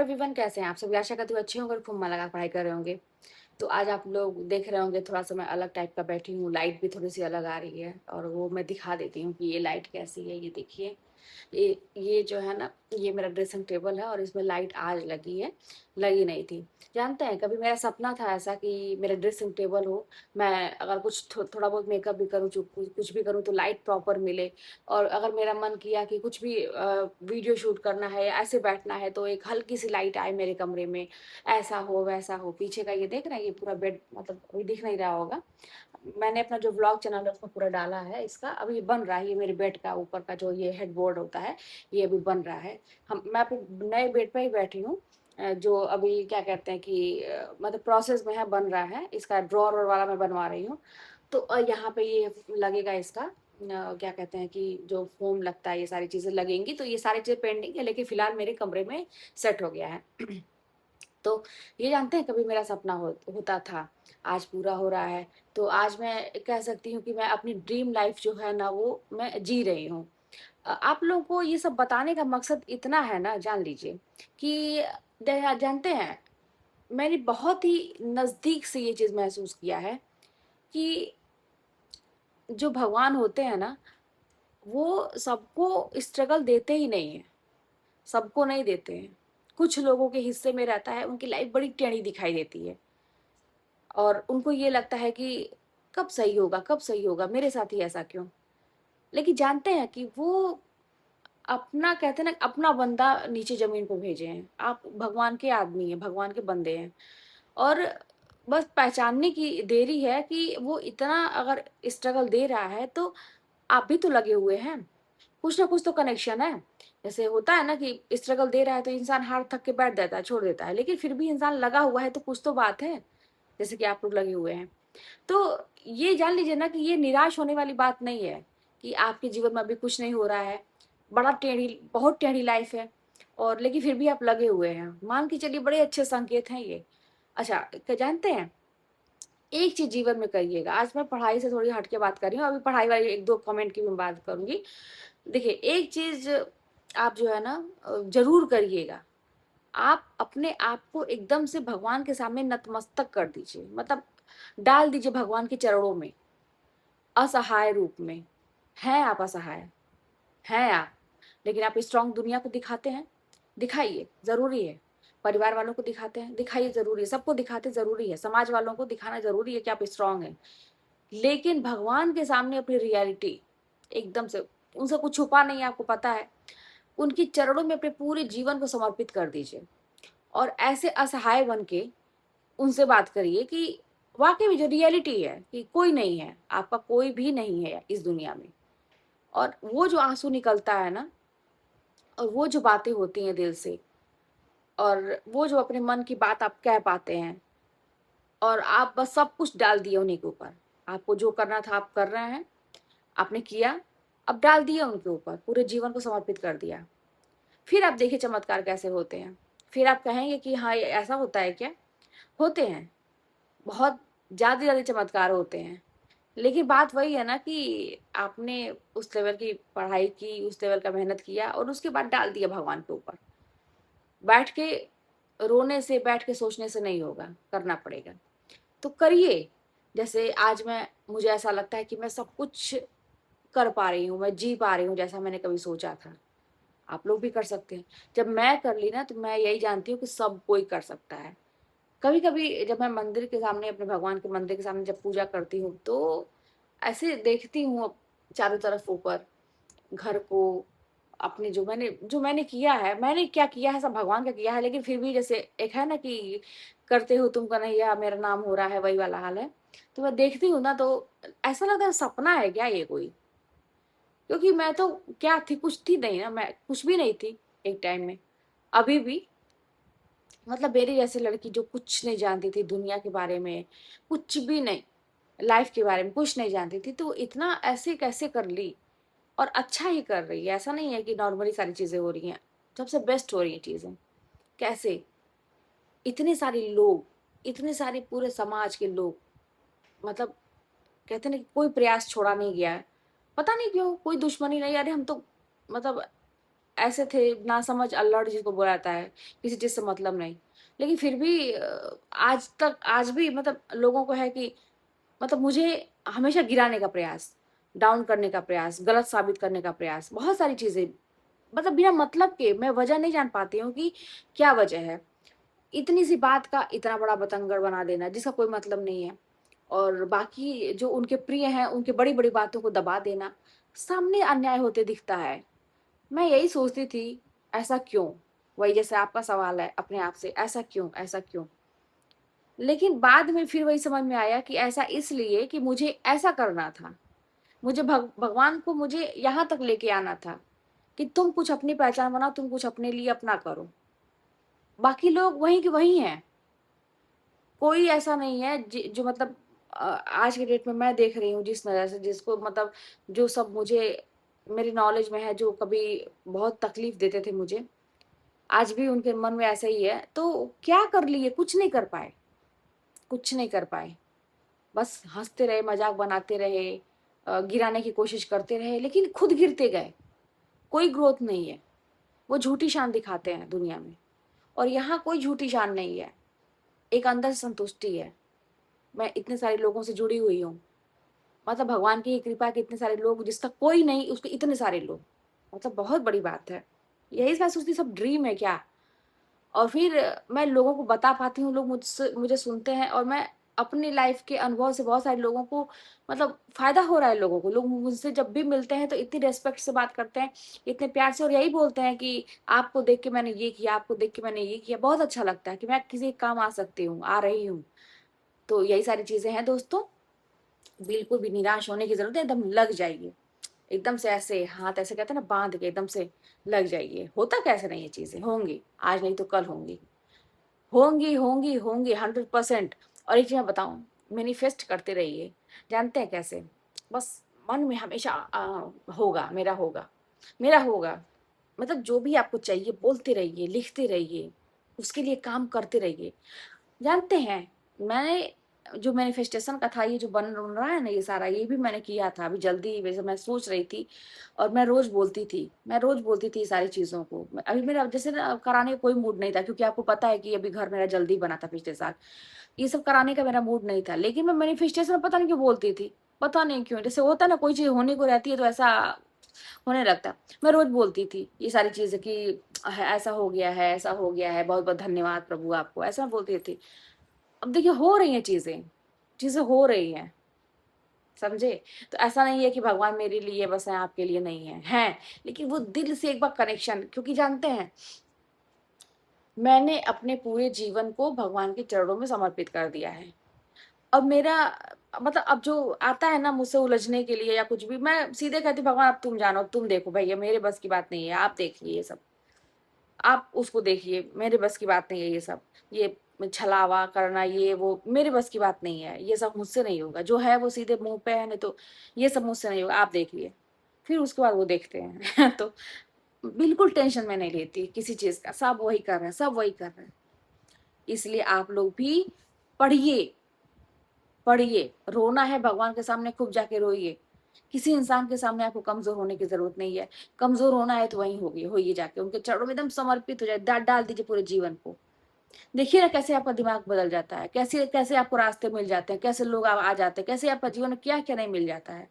Everyone, कैसे हैं आप सभी? आशा करती हूँ अच्छे होंगे और खूब मन लगा पढ़ाई कर रहे होंगे। तो आज आप लोग देख रहे होंगे थोड़ा-सा मैं अलग टाइप का बैठी हूँ, लाइट भी थोड़ी-सी अलग आ रही है और वो मैं दिखा देती हूँ कि ये लाइट कैसी है, ये देखिए। ये जो है ना, ये मेरा ड्रेसिंग टेबल है और इसमें लाइट आज लगी है, लगी नहीं थी। जानते हैं, कभी मेरा सपना था ऐसा कि मेरा ड्रेसिंग टेबल हो, मैं अगर कुछ थोड़ा बहुत मेकअप भी करूँ, जो कुछ भी करूँ तो लाइट प्रॉपर मिले। और अगर मेरा मन किया कि कुछ भी वीडियो शूट करना है या ऐसे बैठना है तो एक हल्की-सी लाइट आए मेरे कमरे में, ऐसा हो, वैसा हो। पीछे का ये देख रहे हैं, ये पूरा बेड मतलब अभी दिख नहीं रहा होगा। मैंने अपना जो व्लॉग चैनल है उसमें पूरा डाला है इसका, अभी बन रहा है। ये मेरे बेड का ऊपर का जो ये हेडबोर्ड होता है, ये अभी बन रहा है। मैं अपने नए बेड पे ही बैठी हूँ, जो अभी क्या कहते हैं कि मतलब प्रोसेस में है, बन रहा है। इसका ड्रॉअर वॉर वाला मैं बनवा रही हूँ। तो यहाँ पे ये लगेगा इसका क्या कहते हैं कि जो फ़ोम लगता है, ये सारी चीज़ें लगेंगी, तो ये सारी चीज़ें पेंडिंग है, लेकिन फ़िलहाल मेरे कमरे में सेट हो गया है। तो ये जानते हैं, कभी मेरा सपना होता था, आज पूरा हो रहा है। तो आज मैं कह सकती हूँ कि मैं अपनी ड्रीम लाइफ़ जो है ना, वो मैं जी रही हूँ। आप लोगों को ये सब बताने का मकसद इतना है ना, जान लीजिए कि जानते हैं, मैंने बहुत ही नज़दीक से ये चीज़ महसूस किया है कि जो भगवान होते हैं ना, वो सबको स्ट्रगल देते ही नहीं हैं, सबको नहीं देते हैं। कुछ लोगों के हिस्से में रहता है, उनकी लाइफ़ बड़ी टेढ़ी दिखाई देती है और उनको ये लगता है कि कब सही होगा, कब सही होगा, मेरे साथ ही ऐसा क्यों? लेकिन जानते हैं कि वो अपना कहते हैं ना, अपना बंदा नीचे ज़मीन पे भेजे हैं। आप भगवान के आदमी हैं, भगवान के बंदे हैं और बस पहचानने की देरी है कि वो इतना अगर स्ट्रगल दे रहा है, तो आप भी तो लगे हुए हैं। कुछ ना कुछ तो कनेक्शन है। जैसे होता है ना कि स्ट्रगल दे रहा है तो इंसान हार थक के बैठ जाता है, छोड़ देता है, लेकिन फिर भी इंसान लगा हुआ है तो कुछ तो बात है, जैसे कि आप लोग लगे हुए हैं। तो ये जान लीजिए ना कि ये निराश होने वाली बात नहीं है कि आपके जीवन में अभी कुछ नहीं हो रहा है, बहुत टेढ़ी लाइफ़ है और लेकिन फिर भी आप लगे हुए हैं। मान के चलिए, बड़े अच्छे संकेत हैं ये। अच्छा, जानते हैं, एक चीज़ जीवन में करिएगा। आज मैं पढ़ाई से थोड़ी हट के बात कर रही हूँ, अभी पढ़ाई वाली 1-2 कमेंट की मैं बात करूँगी। देखिए, एक चीज़ आप जो है ना ज़रूर करिएगा। आप अपने आप को एकदम से भगवान के सामने नतमस्तक कर दीजिए। मतलब डाल दीजिए भगवान के चरणों में, असहाय रूप में। हैं आप असहाय, हैं आप, लेकिन आप स्ट्रॉन्ग दुनिया को दिखाते हैं, दिखाइए, ज़रूरी है। परिवार वालों को दिखाते हैं, दिखाइए, ज़रूरी है। सबको दिखाते ज़रूरी है, समाज वालों को दिखाना ज़रूरी है कि आप स्ट्रॉन्ग हैं। लेकिन भगवान के सामने अपनी रियलिटी एकदम से, उनसे कुछ छुपा नहीं है, आपको पता है। उनके चरणों में अपने पूरे जीवन को समर्पित कर दीजिए और ऐसे असहाय बन के उनसे बात करिए कि वाक़ई में जो रियलिटी है कि कोई नहीं है, आपका कोई भी नहीं है इस दुनिया में। और वो जो आँसू निकलता है ना, और वो जो बातें होती हैं दिल से, और वो जो अपने मन की बात आप कह पाते हैं और आप बस सब कुछ डाल दिए उन्हीं के ऊपर। आपको जो करना था आप कर रहे हैं, आपने किया, अब डाल दिया उनके ऊपर, पूरे जीवन को समर्पित कर दिया। फिर आप देखिए चमत्कार कैसे होते हैं। फिर आप कहेंगे कि हाँ, ये ऐसा होता है क्या? होते हैं, बहुत ज़्यादा चमत्कार होते हैं। लेकिन बात वही है ना कि आपने उस लेवल की पढ़ाई की, उस लेवल का मेहनत किया और उसके बाद डाल दिया भगवान के ऊपर। बैठ के रोने से, बैठ के सोचने से नहीं होगा, करना पड़ेगा। तो करिए। जैसे आज मुझे ऐसा लगता है कि मैं सब कुछ कर पा रही हूँ, मैं जी पा रही हूँ जैसा मैंने कभी सोचा था। आप लोग भी कर सकते हैं। जब मैं कर ली ना, तो मैं यही जानती हूँ कि सब कोई कर सकता है। कभी-कभी जब मैं मंदिर के सामने, अपने भगवान के मंदिर के सामने जब पूजा करती हूँ, तो ऐसे देखती हूँ चारों तरफ ऊपर, घर को, अपने जो मैंने किया है, मैंने क्या किया है सब भगवान का किया है, लेकिन फिर भी जैसे एक है ना कि करते हो तुम कन्हैया मेरा नाम हो रहा है, वही वाला हाल है। तो मैं देखती हूँ ना, तो ऐसा लगता है सपना है क्या ये कोई? क्योंकि मैं तो क्या थी, कुछ थी नहीं ना, मैं कुछ भी नहीं थी एक टाइम में। अभी भी मतलब मेरी जैसी लड़की जो कुछ नहीं जानती थी दुनिया के बारे में, कुछ भी नहीं, लाइफ के बारे में कुछ नहीं जानती थी, तो इतना ऐसे कैसे कर ली? और अच्छा ही कर रही है, ऐसा नहीं है कि नॉर्मली सारी चीज़ें हो रही हैं, सबसे बेस्ट हो रही हैं चीज़ें। कैसे? इतने सारे लोग, इतने सारे पूरे समाज के लोग, मतलब कहते हैं ना कि कोई प्रयास छोड़ा नहीं गया है। पता नहीं क्यों? कोई दुश्मनी नहीं, अरे हम तो मतलब ऐसे थे नासमझ अल्लड़ जिसको बोला जाता है, किसी चीज़ से मतलब नहीं। लेकिन फिर भी आज भी मतलब लोगों को है कि मतलब मुझे हमेशा गिराने का प्रयास, डाउन करने का प्रयास, गलत साबित करने का प्रयास, बहुत सारी चीज़ें मतलब बिना मतलब के मैं वजह नहीं जान पाती हूँ कि क्या वजह है। इतनी सी बात का इतना बड़ा बतंगड़ बना देना जिसका कोई मतलब नहीं है, और बाकी जो उनके प्रिय हैं उनकी बड़ी-बड़ी बातों को दबा देना, सामने अन्याय होते दिखता है। मैं यही सोचती थी, ऐसा क्यों? वही जैसे आपका सवाल है अपने आप से, ऐसा क्यों? ऐसा क्यों? लेकिन बाद में फिर वही समझ में आया कि ऐसा इसलिए कि मुझे ऐसा करना था। मुझे भगवान को मुझे यहाँ तक लेके आना था कि तुम कुछ अपनी पहचान बनाओ, तुम कुछ अपने लिए अपना करो। बाकी लोग वहीं के वहीं हैं। कोई ऐसा नहीं है जो मतलब आज के डेट में मैं देख रही हूँ जिस नज़र से, जिसको मतलब जो सब मुझे मेरी नॉलेज में है, जो कभी बहुत तकलीफ देते थे मुझे, आज भी उनके मन में ऐसा ही है। तो क्या कर लिए? कुछ नहीं कर पाए, कुछ नहीं कर पाए। बस हँसते रहे, मज़ाक बनाते रहे, गिराने की कोशिश करते रहे, लेकिन खुद गिरते गए। कोई ग्रोथ नहीं है। वो झूठी शान दिखाते हैं दुनिया में, और यहाँ कोई झूठी शान नहीं है। एक अंदर से संतुष्टि है। मैं इतने सारे लोगों से जुड़ी हुई हूँ। मतलब भगवान की कृपा के इतने सारे लोग, जिसका कोई नहीं उसके इतने सारे लोग, मतलब बहुत बड़ी बात है। यही मैं सोचती सब ड्रीम है क्या? और फिर मैं लोगों को बता पाती हूँ, लोग मुझसे मुझे सुनते हैं, और मैं अपनी लाइफ के अनुभव से बहुत सारे लोगों को मतलब फ़ायदा हो रहा है लोगों को। लोग मुझसे जब भी मिलते हैं तो इतनी रिस्पेक्ट से बात करते हैं, इतने प्यार से, और यही बोलते हैं कि आपको देख के मैंने ये किया, आपको देख के मैंने ये किया। बहुत अच्छा लगता है कि मैं किसी के काम आ सकती हूँ, आ रही हूँ। तो यही सारी चीज़ें हैं दोस्तों। बिल्कुल भी निराश होने की ज़रूरत है, एकदम लग जाइए। एकदम से ऐसे हाथ ऐसे कहते हैं ना बाँध के एकदम से लग जाइए। होता कैसे नहीं ये चीज़ें, होंगी, आज नहीं तो कल होंगी। होंगी, होंगी, होंगी 100%। और एक चीज़ मैं बताऊँ, मैनिफेस्ट करते रहिए। जानते हैं कैसे? बस मन में हमेशा होगा, मेरा होगा, मेरा होगा। मतलब जो भी आपको चाहिए बोलते रहिए, लिखते रहिए, उसके लिए काम करते रहिए। जानते हैं, मैंने जो मैनिफेस्टेशन का था, ये जो बन रहा है ना ये सारा, ये भी मैंने किया था अभी जल्दी, वैसे मैं सोच रही थी, और मैं रोज़ बोलती थी सारी चीज़ों को। अभी मेरा जैसे ना कराने का कोई मूड नहीं था, क्योंकि आपको पता है कि अभी घर मेरा जल्दी बना था पिछले साल। ये सब कराने का मेरा मूड नहीं था, लेकिन मैं मैनिफेस्टेशन पता नहीं क्यों बोलती थी, पता नहीं क्यों? जैसे होता है ना कोई चीज़ होने को रहती है तो ऐसा होने लगता है। मैं रोज़ बोलती थी ये सारी चीज़ें कि ऐसा हो गया है, ऐसा हो गया है, बहुत-बहुत धन्यवाद प्रभु आपको, ऐसा बोलती थी। अब देखिए हो रही हैं चीज़ें, चीज़ें हो रही हैं, समझे? तो ऐसा नहीं है कि भगवान मेरे लिए बस हैं, आपके लिए नहीं है, हैं, लेकिन वो दिल से एक बार कनेक्शन, क्योंकि जानते हैं, मैंने अपने पूरे जीवन को भगवान के चरणों में समर्पित कर दिया है। अब मेरा मतलब अब जो आता है ना मुझसे उलझने के लिए या कुछ भी, मैं सीधे कहती हूँ भगवान अब तुम जानो, अब तुम देखो भैया, मेरे बस की बात नहीं है, आप देखिए ये सब। आप उसको देखिए, मेरे बस की बात नहीं है ये सब। ये छलावा करना, ये वो मेरे बस की बात नहीं है, ये सब मुझसे नहीं होगा। जो है वो सीधे मुँह पे है, नहीं तो ये सब मुझसे नहीं होगा, आप देखिए। फिर उसके बाद वो देखते हैं। तो बिल्कुल टेंशन मैं नहीं लेती किसी चीज़ का, सब वही कर रहे हैं, सब वही कर रहे हैं। इसलिए आप लोग भी पढ़िए, पढ़िए, रोना है भगवान के सामने खूब जाके रोइए। किसी इंसान के सामने आपको कमज़ोर होने की ज़रूरत नहीं है। कमज़ोर होना है तो वहीं होइए जाके, उनके चरणों में एकदम समर्पित हो जाए, डाल दीजिए पूरे जीवन को। देखिए ना कैसे आपका दिमाग बदल जाता है, कैसे कैसे आपको रास्ते मिल जाते हैं, कैसे लोग आ जाते हैं, कैसे आपका जीवन में क्या-क्या नहीं मिल जाता है।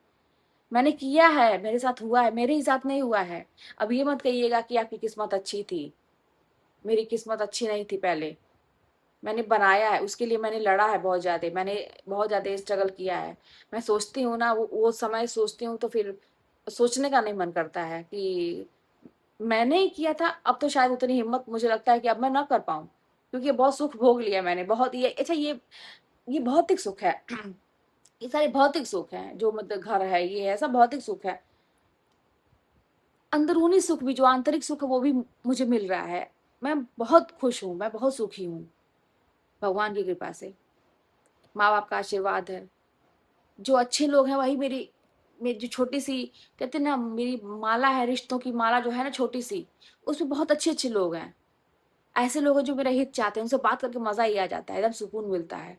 मैंने किया है, मेरे साथ हुआ है, मेरे ही साथ नहीं हुआ है। अब ये मत कहिएगा कि आपकी किस्मत अच्छी थी, मेरी किस्मत अच्छी नहीं थी पहले। मैंने बनाया है, उसके लिए मैंने लड़ा है बहुत ज़्यादा, मैंने बहुत ज़्यादा स्ट्रगल किया है। मैं सोचती हूँ ना वो समय सोचती हूँ तो फिर सोचने का नहीं मन करता है कि मैंने ही किया था, अब तो शायद उतनी हिम्मत मुझे लगता है कि अब मैं ना कर पाऊँ। क्योंकि बहुत सुख भोग लिया मैंने, बहुत ये अच्छा ये भौतिक सुख है। ये सारे भौतिक सुख हैं, जो मतलब घर है, ये है, सब भौतिक सुख है। अंदरूनी सुख भी, जो आंतरिक सुख है, वो भी मुझे मिल रहा है। मैं बहुत खुश हूँ, मैं बहुत सुखी हूँ, भगवान की कृपा से। माँ-बाप का आशीर्वाद है। जो अच्छे लोग हैं वही मेरी जो छोटी-सी कहते हैं ना मेरी माला है, रिश्तों की माला जो है ना छोटी-सी, उसमें बहुत अच्छे-अच्छे लोग हैं। ऐसे लोग हैं जो मेरा हित चाहते हैं, उनसे बात करके मज़ा ही आ जाता है, एकदम सुकून मिलता है।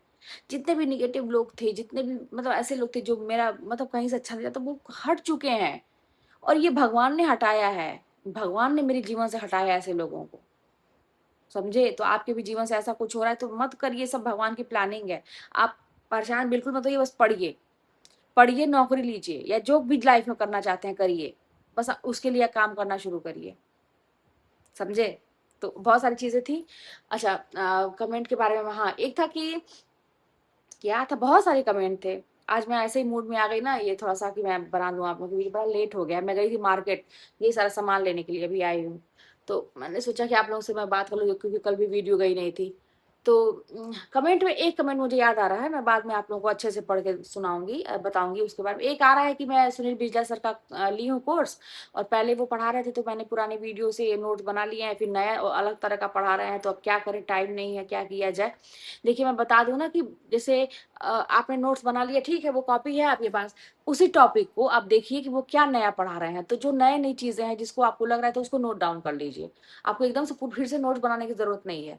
जितने भी नेगेटिव लोग थे, जितने भी मतलब ऐसे लोग थे जो मेरा मतलब कहीं से अच्छा नहीं लगता, वो हट चुके हैं, और ये भगवान ने हटाया है। भगवान ने मेरे जीवन से हटाया है ऐसे लोगों को, समझे? तो आपके भी जीवन से ऐसा कुछ हो रहा है तो मत करिए, सब भगवान की प्लानिंग है। आप परेशान बिल्कुल मत होइए, बस पढ़िए। पढ़िए, नौकरी लीजिए या जो भी लाइफ में करना चाहते हैं करिए। बस उसके लिए काम करना शुरू करिए, समझे? तो बहुत सारी चीज़ें थी। अच्छा कमेंट के बारे में हाँ, एक था कि क्या था, बहुत सारे कमेंट थे। आज मैं ऐसे ही मूड में आ गई ना, ये थोड़ा-सा कि मैं बना दूँ आप लोगों के लिए, बड़ा लेट हो गया है। मैं गई थी मार्केट, ये सारा सामान लेने के लिए, अभी आई हूँ। तो मैंने सोचा कि आप लोगों से मैं बात कर लूँ क्योंकि कल भी वीडियो गई नहीं थी। तो कमेंट में एक कमेंट मुझे याद आ रहा है, मैं बाद में आप लोगों को अच्छे से पढ़ के सुनाऊँगी बताऊँगी उसके बारे में। एक आ रहा है कि मैं सुनील बिजला सर का ली हूँ कोर्स और पहले वो पढ़ा रहे थे तो मैंने पुरानी वीडियो से नोट्स बना लिए हैं, फिर नया अलग तरह का पढ़ा रहे हैं, तो अब क्या करें, टाइम नहीं है, क्या किया जाए? देखिए मैं बता दूँ ना कि जैसे आपने नोट्स बना लिया, ठीक है, वो कॉपी है आपके पास, उसी टॉपिक को आप देखिए कि वो क्या नया पढ़ा रहे हैं। तो जो नई-नई चीज़ें हैं जिसको आपको लग रहा है तो उसको नोट डाउन कर लीजिए। आपको एकदम से फिर से नोट्स बनाने की ज़रूरत नहीं है।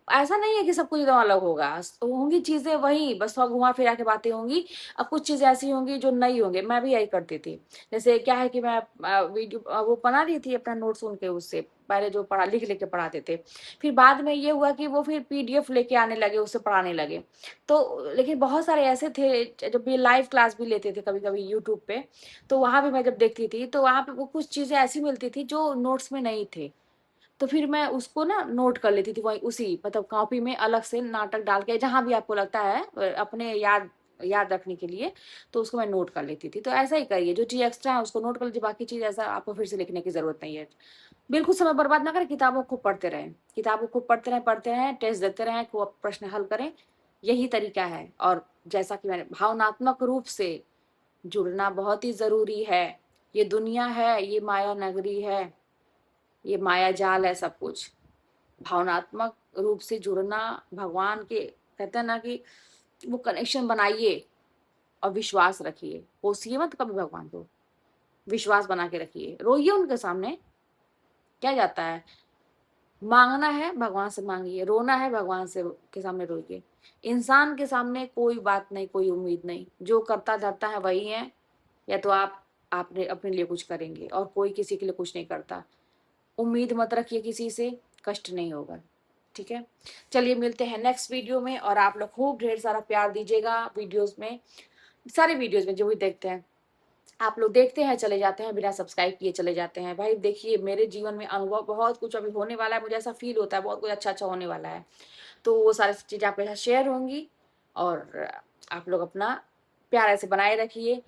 ऐसा नहीं है कि सब कुछ एकदम अलग होगा, होंगी चीज़ें वही, बस थोड़ा घुमा-फिरा के बातें होंगी। अब कुछ चीज़ें ऐसी होंगी जो नई होंगी, मैं भी यही करती थी। जैसे क्या है कि मैं वीडियो वो बना ली थी अपना नोट्स सुन के उससे, पहले जो पढ़ा लिख-लिख के पढ़ाते थे। फिर बाद में ये हुआ कि वो फिर पीडीएफ लेके आने लगे, उससे पढ़ाने लगे। तो लेकिन बहुत सारे ऐसे थे जब ये लाइव क्लास भी लेते थे कभी-कभी यूट्यूब पे, तो वहाँ भी मैं जब देखती थी, तो वहाँ पे वो कुछ चीज़ें ऐसी मिलती थी जो नोट्स में नहीं थे। तो फिर मैं उसको ना नोट कर लेती थी वही उसी मतलब कॉपी में अलग से नाटक डाल के जहाँ भी आपको लगता है अपने याद याद रखने के लिए, तो उसको मैं नोट कर लेती थी। तो ऐसा ही करिए, जो चीज़ एक्स्ट्रा है उसको नोट कर लीजिए, बाकी चीज़ ऐसा आपको फिर से लिखने की ज़रूरत नहीं है। बिल्कुल समय बर्बाद ना करें, किताबों को पढ़ते रहें। किताबों को पढ़ते रहें, टेस्ट देते रहें, को प्रश्न हल करें, यही तरीका है। और जैसा कि मैंने भावनात्मक रूप से जुड़ना बहुत ही ज़रूरी है। ये दुनिया है, ये माया नगरी है, ये माया जाल है सब कुछ। भावनात्मक रूप से जुड़ना, भगवान के कहते हैं ना कि वो कनेक्शन बनाइए और विश्वास रखिए। कोसिए मत कभी भगवान को, विश्वास बना के रखिए। रोइए उनके सामने, क्या जाता है? माँगना है भगवान से माँगिए, रोना है भगवान से के सामने रोइए। इंसान के सामने कोई बात नहीं, कोई उम्मीद नहीं। जो करता धरता है वही है, या तो आपने अपने लिए कुछ करेंगे और कोई किसी के लिए कुछ नहीं करता। उम्मीद मत रखिए किसी से, कष्ट नहीं होगा। ठीक है? चलिए मिलते हैं नेक्स्ट वीडियो में और आप लोग खूब ढेर सारा प्यार दीजिएगा वीडियोज़ में, सारे वीडियोज़ में जो भी देखते हैं। आप लोग देखते हैं चले जाते हैं, बिना सब्सक्राइब किए चले जाते हैं। भाई देखिए मेरे जीवन में अनुभव बहुत कुछ अभी होने वाला है, मुझे ऐसा फ़ील होता है बहुत कुछ अच्छा-अच्छा होने वाला है। तो वो सारी चीज़ें आपके साथ शेयर होंगी और आप लोग अपना प्यार ऐसे बनाए रखिए।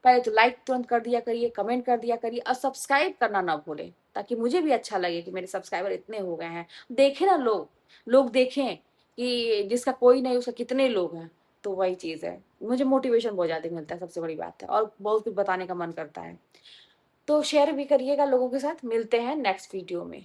पहले तो लाइक तुरंत कर दिया करिए, कमेंट कर दिया करिए और सब्सक्राइब करना ना भूलें, ताकि मुझे भी अच्छा लगे कि मेरे सब्सक्राइबर इतने हो गए हैं। देखें ना लोग, लोग देखें कि जिसका कोई नहीं उसका कितने लोग हैं, तो वही चीज़ है। मुझे मोटिवेशन बहुत ज़्यादा मिलता है, सबसे बड़ी बात है और बहुत कुछ बताने का मन करता है। तो शेयर भी करिएगा लोगों के साथ, मिलते हैं नेक्स्ट वीडियो में।